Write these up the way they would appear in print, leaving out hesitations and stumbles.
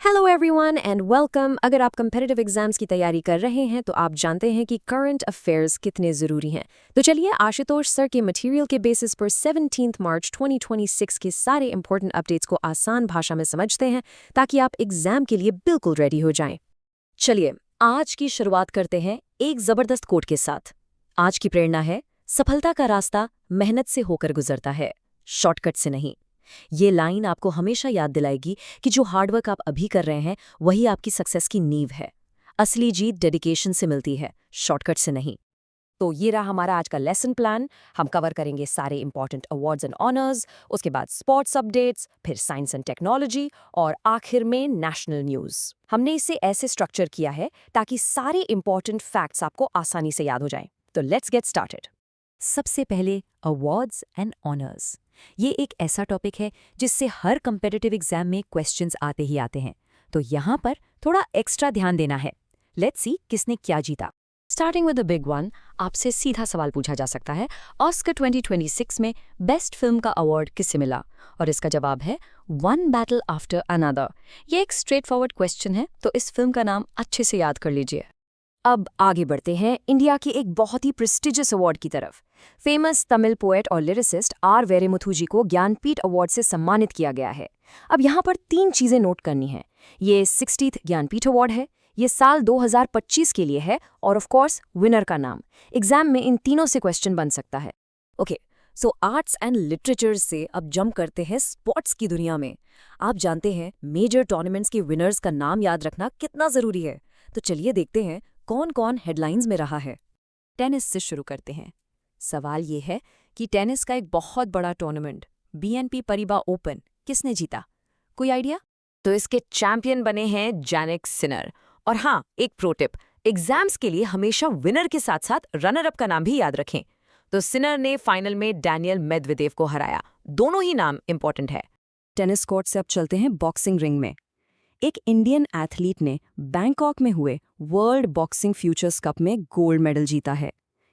Hello everyone and welcome. अगर आप competitive exams की तैयारी कर रहे हैं तो आप जानते हैं कि करंट अफेयर्स कितने ज़रूरी हैं। तो चलिए आशुतोष सर के मटेरियल के बेसिस पर 17 मार्च 2026 के सारे इंपॉर्टेंट अपडेट्स को आसान भाषा में समझते हैं ताकि आप एग्जाम के लिए बिल्कुल रेडी हो जाएं। चलिए आज की शुरुआत करते हैं एक ज़बरदस्त कोट के साथ। आज की प्रेरणा है, सफलता का रास्ता मेहनत से होकर गुजरता है, शॉर्टकट से नहीं। ये लाइन आपको हमेशा याद दिलाएगी कि जो हार्डवर्क आप अभी कर रहे हैं वही आपकी सक्सेस की नींव है। असली जीत डेडिकेशन से मिलती है, शॉर्टकट से नहीं। तो ये रहा हमारा आज का लेसन प्लान। हम कवर करेंगे सारे इंपॉर्टेंट अवार्ड्स एंड ऑनर्स, उसके बाद स्पोर्ट्स अपडेट्स, फिर साइंस एंड टेक्नोलॉजी और आखिर में नेशनल न्यूज़। हमने इसे ऐसे स्ट्रक्चर किया है ताकि सारे इंपॉर्टेंट फैक्ट्स आपको आसानी से याद हो जाएं। तो लेट्स गेट स्टार्टेड। सबसे पहले अवार्ड्स एंड ऑनर्स। ये एक ऐसा टॉपिक है जिससे हर कंपेटिटिव एग्जाम में क्वेश्चंस आते ही आते हैं, तो यहाँ पर थोड़ा एक्स्ट्रा ध्यान देना है। लेट्स सी किसने क्या जीता। Starting with the big one, आपसे सीधा सवाल पूछा जा सकता है, ऑस्कर 2026 में बेस्ट फिल्म का अवार्ड किसे मिला? और इसका जवाब है वन बैटल आफ्टर अनदर। ये एक स्ट्रेट फॉरवर्ड क्वेश्चन है, तो इस फिल्म का नाम अच्छे से याद कर लीजिए। अब आगे बढ़ते हैं इंडिया के एक बहुत ही प्रेस्टिजियस अवार्ड की तरफ। फेमस तमिल पोएट और लिरिसिस्ट आर वेरेमुथु जी को ज्ञानपीठ अवार्ड से सम्मानित किया गया है। अब यहाँ पर 3 चीज़ें नोट करनी है। ये 60th ज्ञानपीठ अवार्ड है, ये साल 2025 के लिए है, और ऑफ कोर्स विनर का नाम। एग्जाम में इन तीनों से क्वेश्चन बन सकता है। Okay, so arts and literature से अब जंप करते हैं स्पोर्ट्स की दुनिया में। आप जानते हैं मेजर टूर्नामेंट्स के विनर्स का नाम याद रखना कितना ज़रूरी है। तो चलिए देखते हैं कौन कौन हेडलाइंस में रहा है। टेनिस से शुरू करते हैं। सवाल ये है कि टेनिस का एक बहुत बड़ा टूर्नामेंट BNP परिबा ओपन किसने जीता? कोई आइडिया? तो इसके चैंपियन बने हैं जैनिक सिनर। और हाँ, एक प्रो टिप, एग्जाम्स के लिए हमेशा विनर के साथ साथ रनर अप का नाम भी याद रखें। तो सिनर ने फाइनल में डैनियल मेदवेदेव को हराया। दोनों ही नाम इंपॉर्टेंट है। टेनिस कोर्ट से अब चलते हैं बॉक्सिंग रिंग में। एक इंडियन एथलीट ने बैंकॉक में हुए वर्ल्ड बॉक्सिंग फ्यूचर्स कप में गोल्ड मेडल जीता है।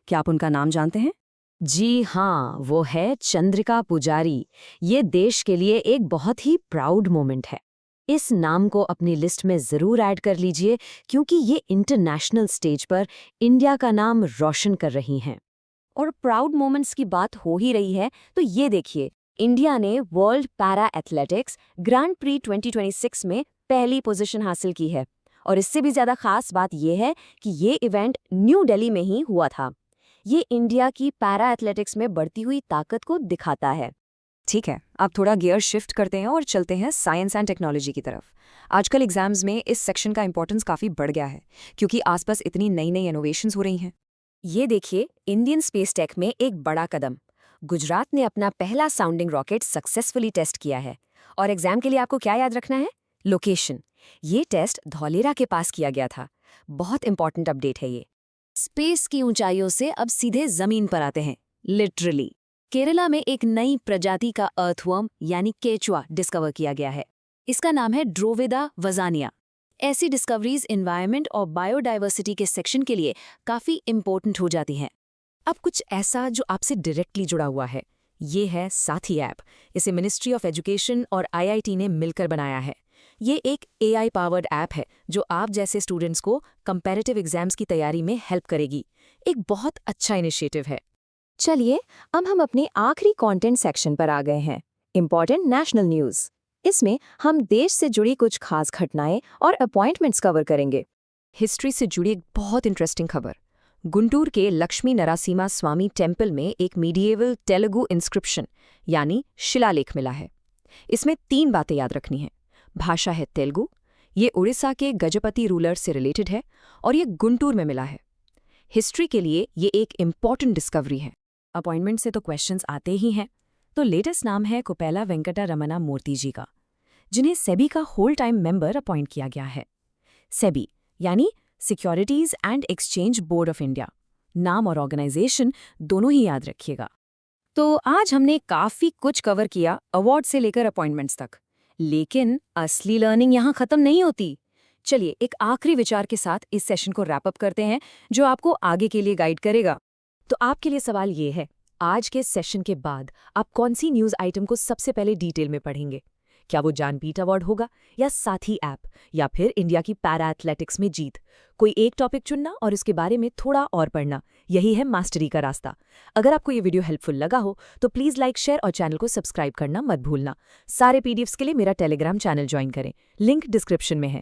क्या आप उनका नाम जानते हैं? जी हाँ, वो है चंद्रिका पुजारी। ये देश के लिए एक बहुत ही प्राउड मोमेंट है। इस नाम को अपनी लिस्ट में ज़रूर ऐड कर लीजिए, क्योंकि ये इंटरनेशनल स्टेज पर इंडिया का नाम रोशन कर रही हैं। और प्राउड मोमेंट्स की बात हो ही रही है, तो ये देखिए, इंडिया ने world para athletics grand pre 2026 में पहली पोजीशन हासिल की है। और इससे भी ज़्यादा खास बात यह है कि ये इवेंट न्यू दिल्ली में ही हुआ था। ये इंडिया की पैरा एथलेटिक्स में बढ़ती हुई ताकत को दिखाता है। ठीक है, अब थोड़ा गियर शिफ्ट करते हैं और चलते हैं साइंस एंड टेक्नोलॉजी की तरफ। आजकल एग्जाम्स में इस सेक्शन का इंपॉर्टेंस काफ़ी बढ़ गया है, क्योंकि आसपास इतनी नई नई इनोवेशंस हो रही हैं। ये देखिए, इंडियन स्पेस टेक में एक बड़ा कदम। गुजरात ने अपना पहला साउंडिंग रॉकेट सक्सेसफुली टेस्ट किया है। और एग्जाम के लिए आपको क्या याद रखना है? लोकेशन। ये टेस्ट धौलेरा के पास किया गया था। बहुत इंपॉर्टेंट अपडेट है ये। स्पेस की ऊंचाइयों से अब सीधे जमीन पर आते हैं, लिटरली। केरला में एक नई प्रजाति का अर्थवर्म यानी केचुआ डिस्कवर किया गया है। इसका नाम है ड्रोवेदा वजानिया। ऐसी डिस्कवरीज एनवायरनमेंट और बायोडाइवर्सिटी के सेक्शन के लिए काफ़ी इम्पोर्टेंट हो जाती हैं। अब कुछ ऐसा जो आपसे डायरेक्टली जुड़ा हुआ है, ये है साथी ऐप। इसे मिनिस्ट्री ऑफ एजुकेशन और IIT ने मिलकर बनाया है। ये एक AI पावर्ड ऐप है जो आप जैसे स्टूडेंट्स को कंपैरेटिव एग्जाम्स की तैयारी में हेल्प करेगी। एक बहुत अच्छा इनिशिएटिव है। चलिए अब हम अपने आखिरी कंटेंट सेक्शन पर आ गए हैं, इंपॉर्टेंट नेशनल न्यूज़। इसमें हम देश से जुड़ी कुछ खास घटनाएं और अपॉइंटमेंट्स कवर करेंगे। हिस्ट्री से जुड़ी एक बहुत इंटरेस्टिंग खबर। गुंटूर के लक्ष्मी नरासिमा स्वामी टेम्पल में एक मीडिएवल तेलुगु इंस्क्रिप्शन यानी शिलालेख मिला है। इसमें 3 बातें याद रखनी हैं। भाषा है तेलुगु, ये उड़ीसा के गजपति रूलर से रिलेटेड है, और ये गुंटूर में मिला है। हिस्ट्री के लिए ये एक इम्पॉर्टेंट डिस्कवरी है। अपॉइंटमेंट से तो क्वेश्चंस आते ही हैं। तो लेटेस्ट नाम है कोपेला वेंकटा रमना मूर्ति जी का, जिन्हें सेबी का होल टाइम मेंबर अपॉइंट किया गया है। सेबी यानी securities and exchange board of India. नाम और ऑर्गेनाइजेशन दोनों ही याद रखिएगा। तो आज हमने काफ़ी कुछ कवर किया, अवार्ड से लेकर अपॉइंटमेंट्स तक। लेकिन असली लर्निंग यहाँ ख़त्म नहीं होती। चलिए एक आखिरी विचार के साथ इस सेशन को रैप अप करते हैं, जो आपको आगे के लिए गाइड करेगा। तो आपके लिए सवाल ये है, आज के सेशन के बाद आप कौन सी न्यूज़ आइटम को सबसे पहले डिटेल में पढ़ेंगे? क्या वो जानबीट अवार्ड होगा, या साथी ऐप, या फिर इंडिया की पैरा एथलेटिक्स में जीत? कोई एक टॉपिक चुनना और उसके बारे में थोड़ा और पढ़ना, यही है मास्टरी का रास्ता। अगर आपको ये वीडियो हेल्पफुल लगा हो तो प्लीज़ लाइक, शेयर और चैनल को सब्सक्राइब करना मत भूलना। सारे पीडीएफ्स के लिए मेरा टेलीग्राम चैनल ज्वाइन करें, लिंक डिस्क्रिप्शन में है।